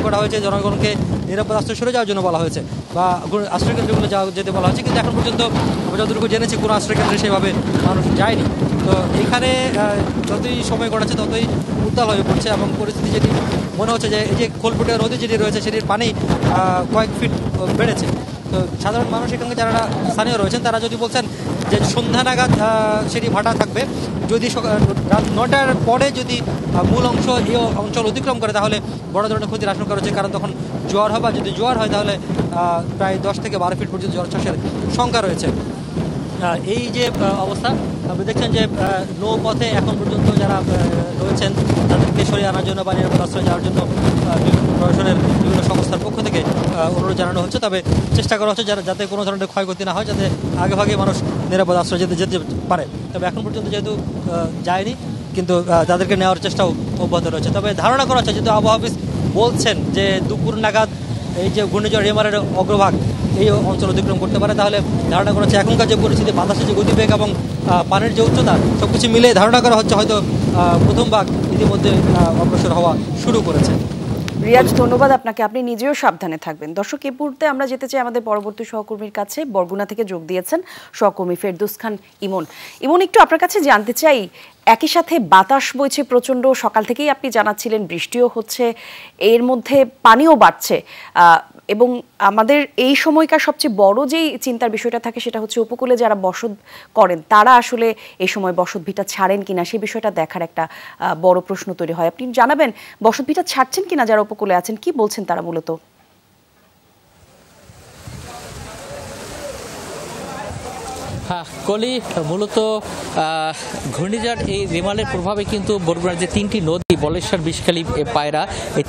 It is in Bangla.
করা হয়েছে, জনগণকে নিরাপদ আশ্রয় সরে যাওয়ার জন্য বলা হয়েছে বা আশ্রয়কেন্দ্রগুলো যেতে বলা হয়েছে, কিন্তু এখন পর্যন্ত আমরা যতটুকু জেনেছি কোনো আশ্রয়কেন্দ্রে সেভাবে মানুষ যায়নি। তো এখানে যতই সময় গড়াচ্ছে ততই উত্তাল হয়ে পড়ছে এবং পরিস্থিতি যেটি মনে হচ্ছে যে এই যে খোলপুটিয়া নদী যেটি রয়েছে সেটির পানি কয়েক ফিট বেড়েছে। তো সাধারণ মানুষ এখানকার যারা স্থানীয় রয়েছেন তারা যদি বলছেন যে সন্ধ্যা নাগাদ সেটি ভাটা থাকবে, যদি রাত 9টার পরে যদি মূল অংশ এই অঞ্চল অতিক্রম করে তাহলে বড় ধরনের ক্ষতির আশঙ্কা রয়েছে, কারণ তখন জোয়ার হবে। যদি জোয়ার হয় তাহলে প্রায় 10 থেকে 12 ফিট পর্যন্ত জলোচ্ছ্বাসের শঙ্কা রয়েছে। এই যে অবস্থা আপনি দেখছেন যে নৌপথে এখন পর্যন্ত যারা রয়েছেন তাদেরকে সরিয়ে আনার জন্য বা নিরাপদ আশ্রয় যাওয়ার জন্য প্রশাসনের বিভিন্ন সংস্থার পক্ষ থেকে অনুরোধ জানানো হচ্ছে। তবে চেষ্টা করা হচ্ছে যাতে কোনো ধরনের ক্ষয়ক্ষতি না হয়, যাতে আগেভাগে মানুষ নিরাপদ আশ্রয় যেতে পারে। তবে এখন পর্যন্ত যেহেতু যায়নি, কিন্তু তাদেরকে নেওয়ার চেষ্টাও অব্যাহত রয়েছে। তবে ধারণা করা হচ্ছে, যেহেতু আবহাওয়া অফিস বলছেন যে দুপুর নাগাদ এই যে ঘূর্ণিঝড় রেমারের অগ্রভাগ এই অঞ্চল অতিক্রম করতে পারে, তাহলে ধারণা করা হচ্ছে এখনকার যে পরিস্থিতি, বাতাসের যে গতিবেগ এবং পানির যে উচ্চতা সবকিছু মিলে ধারণা করা হচ্ছে হয়তো প্রথম ভাগ ইতিমধ্যে অগ্রসর হওয়া শুরু করেছে। রিয়াজ, ধন্যবাদ আপনাকে। আপনি নিজেও সাবধানে থাকবেন। দর্শক, এই মুহূর্তে আমরা যেতে চাই আমাদের পরবর্তী সহকর্মীর কাছে। বরগুনা থেকে যোগ দিয়েছেন সহকর্মী ফেরদৌস খান ইমন। ইমন, একটু আপনার কাছে জানতে চাই, একই সাথে বাতাস বইছে প্রচণ্ড, সকাল থেকেই আপনি জানাচ্ছিলেন বৃষ্টিও হচ্ছে, এর মধ্যে পানিও বাড়ছে, এবং আমাদের এই সময়কার সবচেয়ে বড় যেই চিন্তার বিষয়টা থাকে সেটা হচ্ছে উপকূলে যারা বসত করেন তারা আসলে এই সময় বসত ভিটা ছাড়েন কিনা, সেই বিষয়টা দেখার একটা বড় প্রশ্ন তৈরি হয়। আপনি জানাবেন বসত ভিটা ছাড়ছেন কিনা যারা উপকূলে আছেন, কি বলছেন তারা মূলত? হ্যাঁ কলি, মূলত ঘূর্ণিঝড় এই রেমালের প্রভাবে কিন্তু বরগুনার যে 3টি নদী বলেশ্বর, বিষখালী, পায়রা, এই